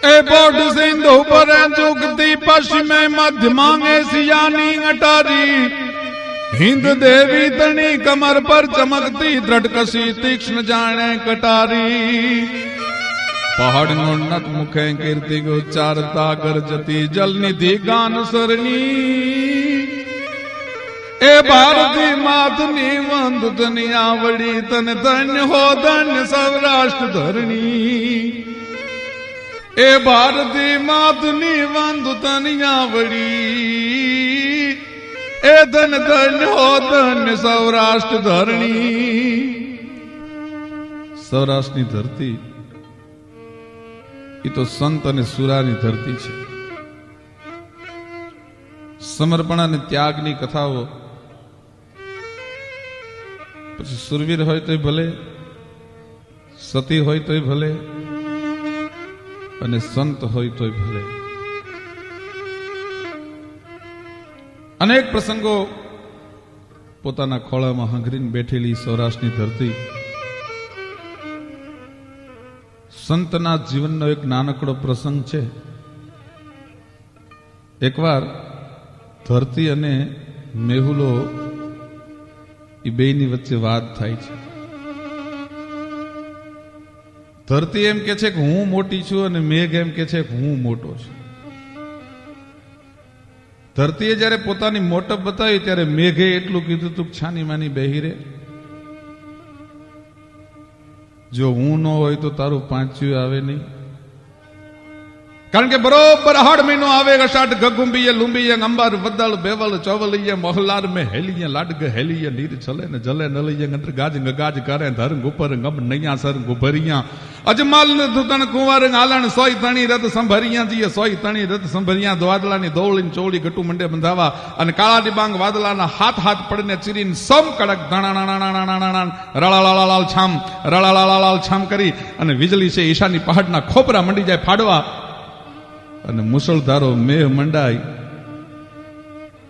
ए board Sindhu पर जुगती पश्चिमे मध्य मांगे सियानी अटारी हिंद देवी तनी कमर पर चमकती दृढ़कसी तीक्ष्ण जाने कटारी पहाड़ नत मुखे कीर्ति उच्चारता गरजती जल निधि गान सरणी ए भारती मातनी वंद दुनिया बड़ी तन धन्य हो धन्य सौराष्ट्र धरणी ए भारती मातनी वंद दुनिया बड़ी ए धन धन्य हो धन्य सौराष्ट्र धरणी सौराष्ट्र धरती ये तो संत अने सुरानी धरती छे समर्पण अने त्यागनी कथाओ પછી સુરવીર હોય તોય ભલે સતી હોય તોય ભલે અને સંત હોય તોય ભલે અનેક પ્રસંગો પોતાના ખોળામાં હંગરીને બેઠેલી સૌરાષ્ટ્રની ધરતી સંતના જીવનનો એક નાનકડો પ્રસંગ છે એકવાર ધરતી અને મેહુલો એ બેની વચ્ચે વાત થાય છે ધરતી એમ કે છે કે હું મોટી છું અને મેઘ એમ કે છે કે હું મોટો છું ધરતીએ જ્યારે પોતાની મોટપ બતાવી ત્યારે મેઘે એટલું કીધું તું છાની માની બેહી રે જો હું ન હોય તો તારું પાંચ્યું આવે નહીં કારણ કે બરોબર અહાડ મહિનો આવે અષાઢ ગગુંબીએ લુંબીએ અંબાર વદલ બેવલ ચોવલીએ મોહલાર में हेलिए लाडग हेलिए नीर छले ने जले नलिए अंदर गाज गगाज करे धरंग ऊपर गम नैया सर गुभरिया अजमाल ने धुतन कुंवर आलन सोई तणी रत संभरिया जी सोई तणी रत संभरिया द्वादलानी दौळीन चोળી गटू मंडे બંધાવા અને કાળા ડિબાંગ વાદલાના હાથ હાથ પડને ચીરીન સમ કડક ધણાણાણાણાણાણાણા રળાલાલાલ છામ રળાલાલાલ છામ કરી અને વીજળી છે ઈશાની પહાડના ખોપરા મંડી જાય ફાડવા અને મુસળધારો મેઘ મંડાય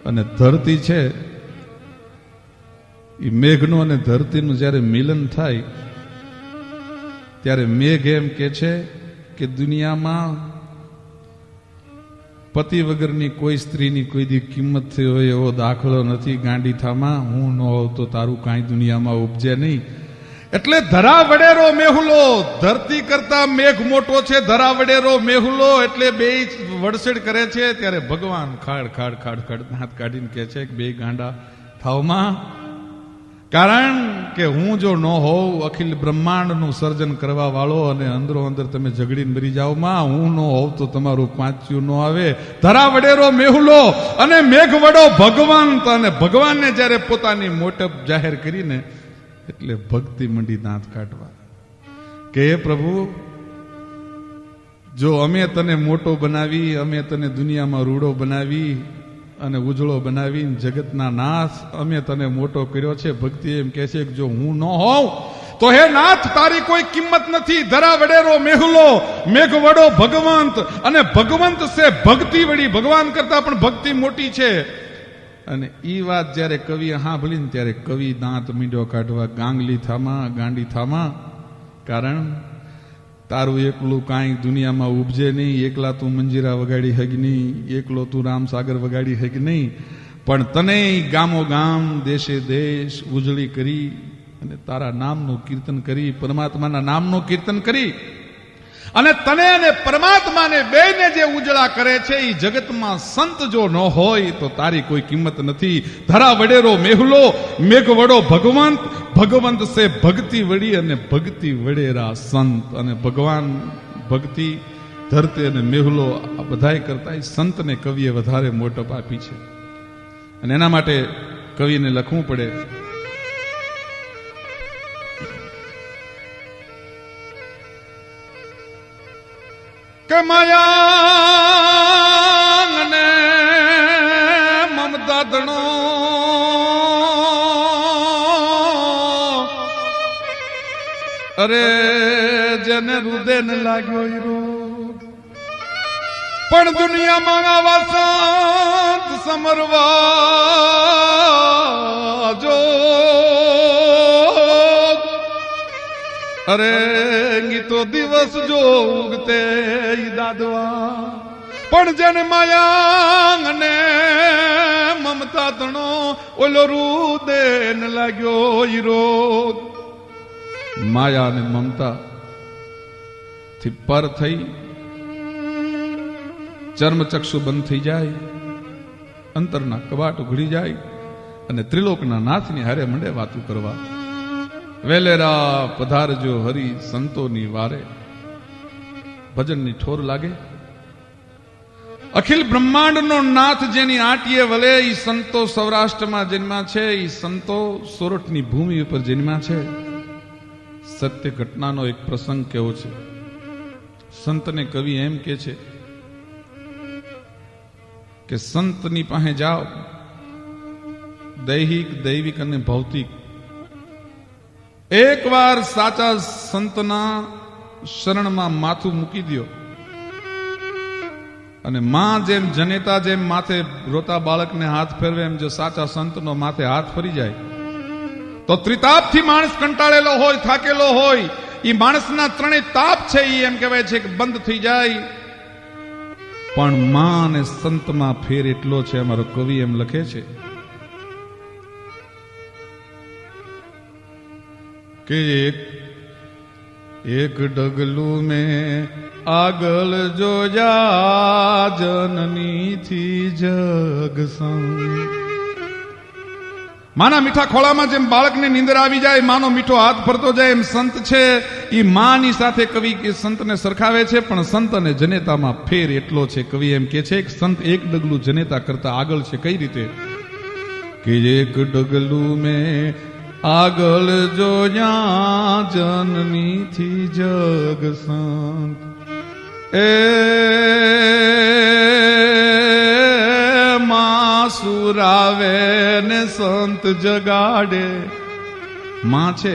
અને ધરતી છે એ મેઘનું અને ધરતીનું જ્યારે મિલન થાય ત્યારે મેઘ એમ કે છે કે દુનિયામાં પતિ વગરની કોઈ સ્ત્રીની કોઈ દી કિંમત થઈ હોય એવો દાખલો નથી ગાંડીથામાં હું ન હોઉં તો તારું કાંઈ દુનિયામાં ઉપજે નહીં એટલે ધરા વડેરો મેહુલો ધરતી કરતા મેઘ મોટો છે ધરા વડેરો મેહુલો એટલે બે વડસેડ કરે છે ત્યારે ભગવાન ખાડ ખાડ ખાડ ખાડ હાથ કાઢીને કહે છે કે બે ગાંડા થાવમાં કારણ કે હું જો ન હોઉં અખિલ બ્રહ્માંડનું સર્જન કરવા વાળો અને અંદરો અંદર તમે ઝઘડીને મરી જાઓ માં હું ન હોઉં તો તમારું પાંચ્યું ન આવે ધરા વડેરો મેહુલો અને મેઘ વડો ભગવંત અને ભગવાનને જ્યારે પોતાની મોટપ જાહેર કરીને એટલે ભક્તિ મંડી દાંત કાઢવા કે હે પ્રભુ જો અમે તને મોટો બનાવી અમે તને દુનિયામાં રૂડો બનાવી અને ઉજળો બનાવીને જગતના નાથ અમે તને મોટો કર્યો છે ભક્તિ એમ કહે છે કે જો હું ન હોઉં તો હે નાથ તારી કોઈ કિંમત નથી ધરા વડેરો મેહુલો મેઘ વડો ભગવંત અને ભગવંત છે ભક્તિ વડી ભગવાન કરતા પણ ભક્તિ મોટી છે અને ઈ વાત જ્યારે કવિએ સાંભળી ને ત્યારે કવિ દાંત મીંડો કાઢવા ગાંગલી થામા ગાંડી થામા કારણ તારું એકલું કાંઈ દુનિયામાં ઉપજે નહીં એકલા તું મંજીરા વગાડી હગ નહીં એકલો તું રામસાગર વગાડી હગ નહીં પણ તને ગામો ગામ દેશે દેશ ઉજળી કરી અને તારા નામનું કીર્તન કરી પરમાત્માના નામનું કીર્તન કરી અને તને અને પરમાત્માને બેને જે ઉજળા કરે છે એ જગતમાં સંત જો ન હોય તો તારી કોઈ કિંમત નથી ધરા વડેરો મેહુલો મેઘ વડો ભગવંત ભગવંત સે ભક્તિ વડી અને ભક્તિ વડેરા સંત અને ભગવાન ભક્તિ ધરતી અને મેહુલો આ બધાય કરતા સંતને કવિએ વધારે મોટપ આપી છે અને એના માટે કવિને લખવું પડે કે માયા ને મમતા ધણો અરે જેને હૃદય ને લાગ્યો ઈ રોગ પણ દુનિયામાં આવા સંત સમરવા જો અરે ગીતો જો દિવસ જો ઉગતે ઈ દાદવા પણ જેને માયા અને મમતા તણો ઓલો રૂદેન લાગ્યો ઈ રોગ. માયા અને મમતા થી પર થઈ ચર્મચક્ષુ બંધ થઈ જાય, અંતરના કવાટ ઉઘડી જાય અને ત્રિલોકના નાથની હારે મંડે વાતું કરવા. વેલેરા પધારજો હરી સંતોની વારે, ભજનની ઠોર લાગે. અખિલ બ્રહ્માંડનો નાથ જેની આટીએ વલે ઈ સંતો સૌરાષ્ટ્રમાં જન્મ્યા છે, ઈ સંતો સોરઠની ભૂમિ ઉપર જન્મ્યા છે. સત્ય ઘટનાનો એક પ્રસંગ કેવો છે. સંતને કવિ એમ કે છે કે સંતની પાસે જાઓ, દૈહિક દૈવિક અને ભૌતિક, એકવાર સાચા સંતના શરણમાં માથું મૂકી દો અને માં જેમ જનેતા જેમ માથે રોતા બાળકને હાથ ફેરવે એમ જો સાચા સંતનો માથે હાથ ફરી જાય તો ત્રિતાપથી માણસ કંટાળેલો હોય, થાકેલો હોય, એ માણસના ત્રણેય તાપ છે એ એમ કહેવાય છે કે બંધ થઈ જાય. પણ માં અને સંતમાં ફેર એટલો છે, અમારો કવિ એમ લખે છે કે એક ડગલું મેં આગળ જો જા જનની થી જગ સંગ. માના મીઠા ખોળામાં જેમ બાળકને નીંદર આવી જાય, માનો મીઠો હાથ ફરતો જાય, એમ સંત છે એ માની સાથે કવિ કે સંતને સરખાવે છે. પણ સંત અને જનેતામાં ફેર એટલો છે, કવિ એમ કે છે કે સંત એક ડગલું જનેતા કરતા આગળ છે. કઈ રીતે કે એક ડગલું મેં આગળ જો જનની થી જગ સંત. એ માં સુરાવે ને સંત જગાડે. માં છે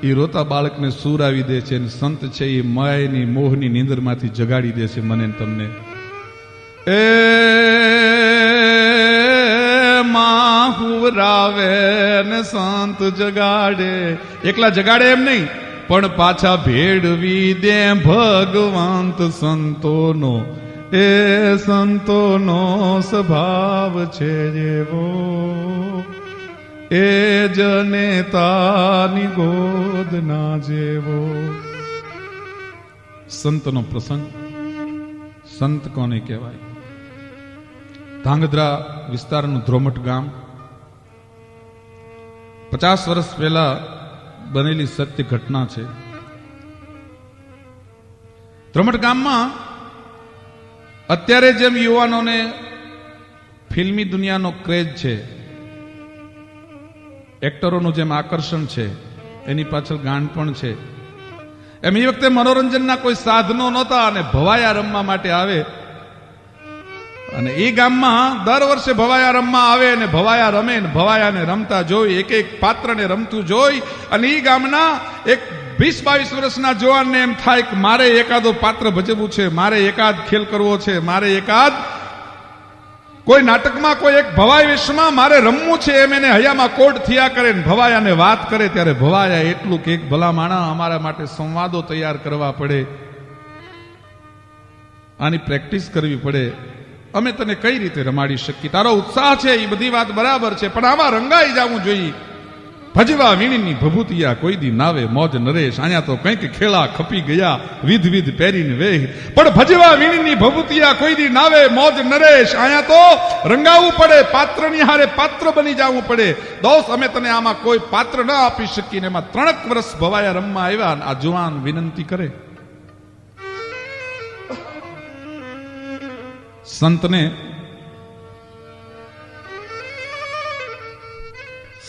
એ રોતા બાળકને સુરાવી દે છે, અને સંત છે એ માયની મોહની નીંદરમાંથી જગાડી દે છે મને તમને. એ માં હુરાવે ને સંત જગાડે. એકલા જગાડે એમ નહીં, પણ પાછા ભેળવી દે ભગવંત સંતોનો. એ સંતોનો સ્વભાવ છે જેવો, એ જનેતાની ગોદ ના જેવો. સંતનો પ્રસંગ. સંત કોને કહેવાય? ધાંગધ્રા વિસ્તારનું ધ્રોમટ ગામ 50 વર્ષ પહેલા બનેલી સત્ય ઘટના છે. ધ્રોમટ ગામમાં અત્યારે જેમ યુવાનોને ફિલ્મી દુનિયાનો ક્રેઝ છે, એક્ટરોનું જેમ આકર્ષણ છે, એની પાછળ ગાંડ પણ છે, એમ એ વખતે મનોરંજનના કોઈ સાધનો નહોતા અને ભવાયા રમવા માટે આવે. અને એ ગામમાં દર વર્ષે ભવાયા રમવા આવે અને ભવાયા રમે ને ભવાયાને રમતા જોઈ, એક એક પાત્રને રમતું જોઈ અને એ ગામના એક 20-22 વર્ષના જવાનને એમ થાય કે મારે એકાદો પાત્ર ભજવવું છે, મારે એકાદ ખેલ કરવો છે, મારે એકાદ કોઈ નાટકમાં કોઈ એક ભવાય વેશમાં મારે રમવું છે. એમ એને હૈયામાં કોડ થયા કરે ને ભવાયાને વાત કરે ત્યારે ભવાયા એટલું કે એક ભલા માણા અમારા માટે સંવાદો તૈયાર કરવા પડે, આની પ્રેક્ટિસ કરવી પડે, અમે તને કઈ રીતે રમાડી શકીએ, તારો ઉત્સાહ છે એ બધી વાત બરાબર છે, પણ આમાં રંગાઈ જવું જોઈએ. ભજવા વીણીની ભભૂતિયા કોઈ દી નાવે મોજ નરેશ. અહીંયા તો કંઈક ખેલા ખપી ગયા વિધ વિધ પહેરીને વેહ, પણ ભજવા વીણીની ભભૂતિયા કોઈ દી નાવે મોજ નરેશ. અહીંયા તો રંગાવવું પડે, પાત્રની હારે પાત્ર બની જવું પડે. દોસ્ત અમે તને આમાં કોઈ પાત્ર ન આપી શકીને એમાં 3 વર્ષ ભવાયા રમવા આવ્યા. આ જુવાન વિનંતી કરે સંતને.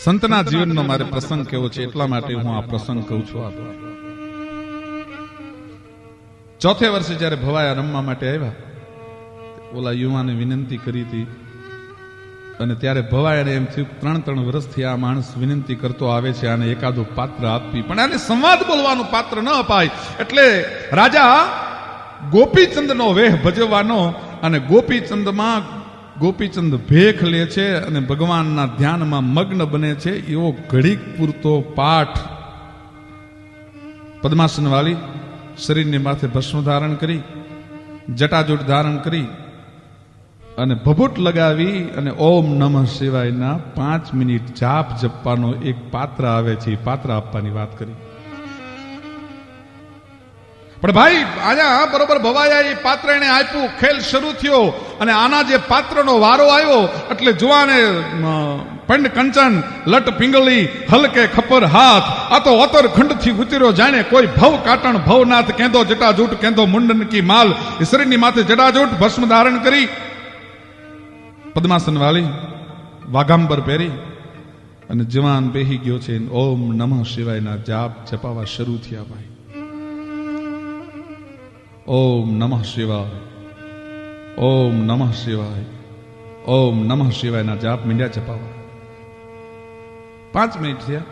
સંતના જીવનનો મારે પ્રસંગ કેવો છે એટલા માટે હું આ પ્રસંગ કહું છું. ચોથે વર્ષે જયારે ભવાયા રમવા માટે આવ્યા, ઓલા યુવાને વિનંતી કરી હતી અને ત્યારે ભવાયાને એમ થયું 3 વર્ષથી આ માણસ વિનંતી કરતો આવે છે, આને એકાદું પાત્ર આપવી, પણ આને સંવાદ બોલવાનું પાત્ર ન અપાય. એટલે રાજા ગોપીચંદનો વેહ ભજવવાનો અને ગોપીચંદમાં ગોપીચંદ ભેખ લે છે અને ભગવાનના ધ્યાનમાં મગ્ન બને છે. એવો ઘડીક પૂરતો પાઠ પદ્માસન વાળી શરીરની માથે ભસ્મ ધારણ કરી, જટાજૂટ ધારણ કરી અને ભભૂત લગાવી અને ઓમ નમઃ શિવાયના 5 મિનિટ જાપ જપવાનો એક પાત્ર આવે છે, એ પાત્ર આપવાની વાત કરી. પણ ભાઈ આયા બરોબર ભવાયા એ પાત્ર એને આપ્યું, ખેલ શરૂ થયો અને આના જે પાત્રનો વારો આવ્યો એટલે જુવાને પંડ કંચન લટ પિંગલી હલકે ખપર હાથ, આ તો અતર ખંડથી ઉતર્યો જાણે કોઈ ભવ કાટણ ભવનાથ, કેંદો જટાજૂટ કેંદો મુંડન કી માલ. શરીરની માથે જટાજૂટ ભસ્મ ધારણ કરી, પદ્માસન વાળી વાઘાંબર પહેરી અને જવાન બેહી ગયો છે. ઓમ નમઃ શિવાયના જાપ જપાવા શરૂ થયા. ભાઈ ઓમ નમઃ શિવાય, ઓમ નમઃ શિવાય, ઓમ નમઃ શિવાયના જાપ મીંડ્યા જપાવા. 5 મિનિટ થયા.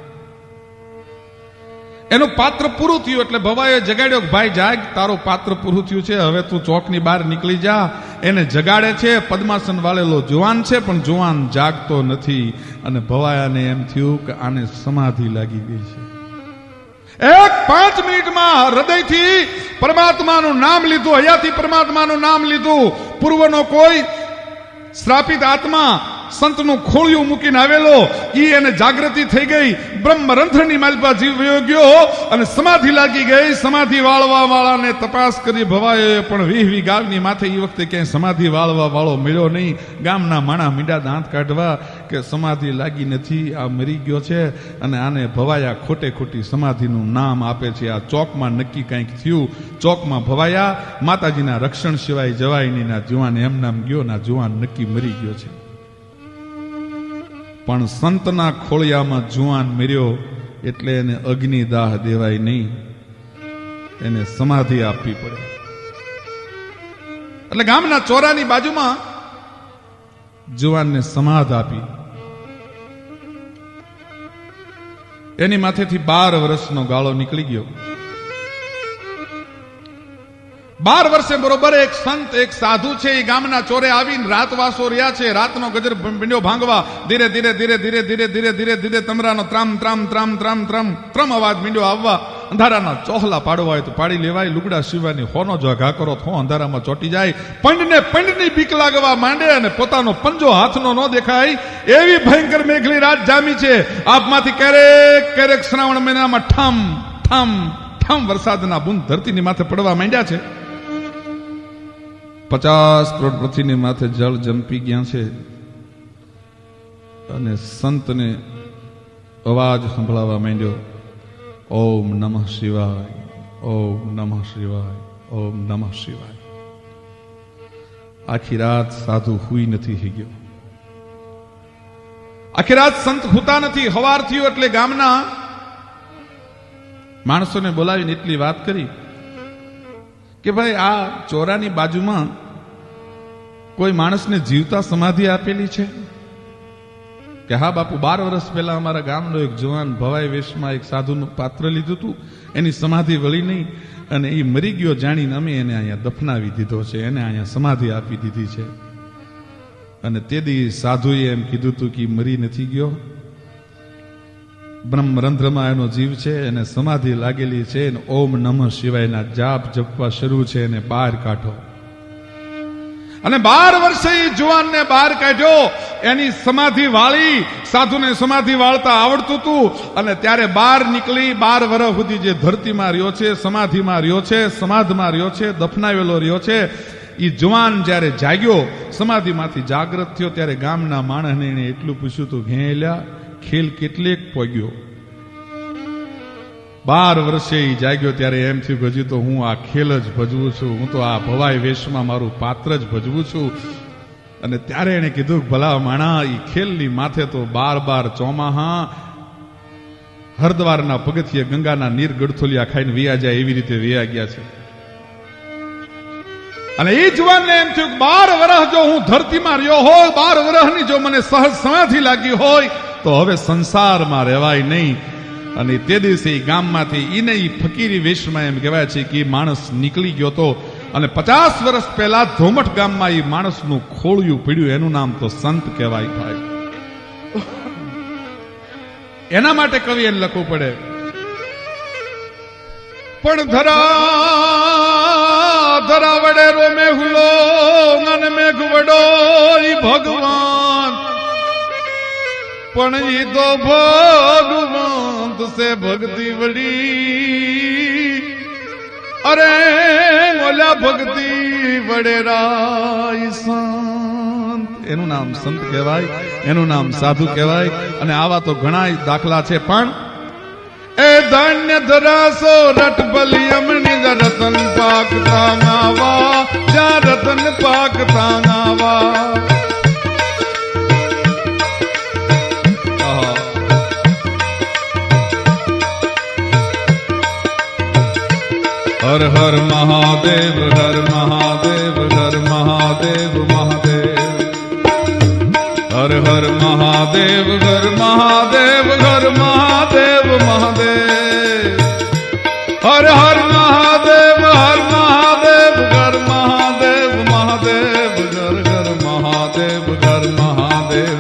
એનું પાત્ર પૂરું થયું એટલે ભવાએ જગાડ્યો કે ભાઈ જાગ, તારો પાત્ર પૂરું થયું છે, હવે તું ચોકની બહાર નીકળી જા. એને જગાડે છે. પદ્માસન વાળેલો જુવાન છે પણ જુવાન જાગતો નથી અને ભવાયાને એમ થયું કે આને સમાધિ લાગી ગઈ છે. 5 મિનિટમાં હૃદયથી પરમાત્માનું નામ લીધું, હયાથી પરમાત્માનું નામ લીધું. પૂર્વનો કોઈ શ્રાપિત આત્મા સંતનું ખોળિયું મૂકીને આવેલો, ઈ એને જાગૃતિ થઈ ગઈ. બ્રહ્મરંધ્રની માલપા જીવ વયો ગયો અને સમાધિ લાગી ગઈ. સમાધિ વાળવા વાળાને તપાસ કરી ભવાએ પણ 20 ગામની માથે એ વખતે ક્યાંય સમાધિ વાળવા વાળો મળ્યો નહીં. ગામના માણા મીંડા દાંત કાઢવા કે સમાધિ લાગી નથી, આ મરી ગયો છે અને આને ભવાયા ખોટે ખોટી સમાધિનું નામ આપે છે. આ ચોકમાં નક્કી કંઈક થયું. ચોકમાં ભવાયા માતાજીના રક્ષણ સિવાય જવાય નહીં. ના જુવાન એમ નામ ગયો, ના જુવાન નક્કી મરી ગયો છે. પણ સંતના ખોળિયામાં જુવાન મર્યો એટલે એને અગ્નિદાહ દેવાય નહીં, એને સમાધિ આપવી પડે. એટલે ગામના ચોરાની બાજુમાં જુવાનને સમાધ આપી. એની માથેથી 12 વર્ષનો ગાળો નીકળી ગયો. 12 વર્ષે બરોબર એક સંત એક સાધુ છે એ ગામના ચોરે આવીને રાતવાસો રહ્યા છે. રાતનો ગજર મીંડ્યો ભાંગવા. ધીરે ધીરે ધીરે ધીરે ધીરે ધીરે ધીરે ધીરે તમરાનો ત્રામ ત્રામ ત્રામ ત્રામ ત્રામ ત્રમ અવાજ મીંડ્યો આવવા. અંધારાના ચોહલા પાડવા હોય તો પાડી લેવાય, લુગડા સીવવાની હોનો જો ઘા કરો તો અંધારામાં ચોટી જાય. પંડની બીક લાગવા માંડે અને પોતાનો પંજો હાથનો ન દેખાય એવી ભયંકર મેઘલી રાત જામી છે. આપમાંથી ક્યારેક ક્યારેક શ્રાવણ મહિનામાં ઠમ ઠમ ઠમ વરસાદના બુંદ ધરતીની માથે પડવા માંડ્યા છે. 50 કરોડ પૃથ્વીની માથે જળ જંપી ગયા છે અને સંતને અવાજ સંભળાવા માંડ્યો, ઓમ નમઃ શિવાય, ઓમ નમઃ શિવાય, ઓમ નમઃ શિવાય. આખી રાત સાધુ હુઈ નથી થઈ ગયો. આખી રાત સંત હુતા નથી. હવાર થયું એટલે ગામના માણસોને બોલાવીને એટલી વાત કરી કે ભાઈ આ ચોરાની બાજુમાં કોઈ માણસને જીવતા સમાધિ આપેલી છે? કે હા બાપુ, 12 વર્ષ પહેલા અમારા ગામનો એક જવાન ભવાઈ વેશમાં એક સાધુનું પાત્ર લીધું હતું, એની સમાધિ વળી નહીં અને એ મરી ગયો જાણીને અમે એને અહીંયા દફનાવી દીધો છે, એને અહીંયા સમાધિ આપી દીધી છે. અને તે દી સાધુએ એમ કીધું હતું કે મરી નથી ગયો, બ્રહ્મરંધ્રમાં એનો જીવ છે, એને સમાધિ લાગેલી છે, અને ઓમ નમઃ શિવાયના જાપ જપવા શરૂ છે, એને બહાર કાઢો. અને 12 વર્ષે જુવાનને બહાર કાઢ્યો. એની સમાધિ વાળી, સાધુને સમાધિ વાળતા આવડતું હતું અને ત્યારે બહાર નીકળી 12 વર્ષ સુધી જે ધરતીમાં રહ્યો છે, સમાધિમાં રહ્યો છે, સમાધમાં રહ્યો છે, દફનાવેલો રહ્યો છે. એ જુવાન જ્યારે જાગ્યો, સમાધિમાંથી જાગૃત થયો, ત્યારે ગામના માણસને એને એટલું પૂછ્યું હતું, ઘેલ્યા ખેલ કેટલેક પોગ્યો. 12 વર્ષે એ જાગ્યો ત્યારે એમ થયું કે હજી તો હું આ ખેલ જ ભજવું છું, હું તો આ ભવાઈ વેશમાં મારું પાત્ર જ ભજવું છું. અને ત્યારે એને કીધું કે ભલા માણા, એ ખેલની માથે તો 12 ચોમાહા હરદ્વારના પગથિયે ગંગાના નીર ગડથોલિયા ખાઈને વિયા જાય એવી રીતે વિયા ગયા છે. અને એ જુવાનને એમ થયું કે 12 વર્ષ જો હું ધરતીમાં રહ્યો હોય, 12 વર્ષની જો મને સહજ સમાધિ લાગી હોય તો હવે સંસારમાં રહેવાય નહીં. અને તે દિવસે ગામમાંથી ઈને ફકીરી વેશમાં એમ કહેવાય છે કે માણસ નીકળી ગયો તો. અને 50 વર્ષ પહેલા ધોમઠ ગામમાં એ માણસનું ખોળિયું પડ્યું, એનું નામ તો સંત કહેવાય. ભાઈ એના માટે કવિ એને લખવું પડે પણ ધરા વડેરો મેહુલો અને મેઘ વડો ઈ ભગવાન પણ ઈ તો ભગવંત સે ભક્તિ વડી અરે ઓલા ભક્તિ વડેરા ઈ સંત એનું નામ સંત કહેવાય એનું નામ સાધુ કહેવાય અને આવા તો ઘણા દાખલા છે પણ એ ધાન્ય ધરાસો રટ બલી અમણી રતન પાક તાંગાવા જા રતન પાક તાંગાવા હર હર મહાદેવ હર મહાદેવ હર મહાદેવ મહાદેવ હર હર મહાદેવ હર મહાદેવ હર મહાદેવ મહાદેવ હર હર મહાદેવ હર મહાદેવ હર મહાદેવ મહાદેવ હર હર મહાદેવ હર મહાદેવ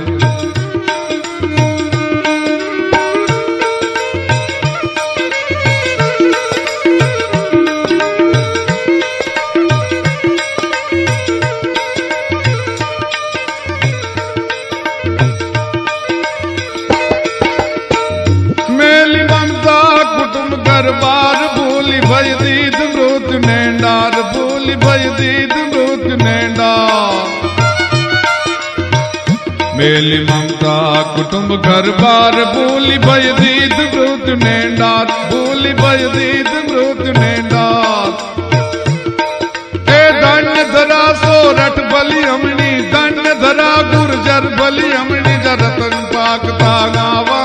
बार भूली भई दीद मृत नेंडार भूली भई दीद मृत नेंडार मेली ममता कुटुंब घर बार भूली भई दीद मृत नेंडार भूली भई दीद मृत नेंडार ए धन्य धरा सोरठ बलि अमनी धन्य धरा गुर्जर बलि अमनी रतन पाक तागावा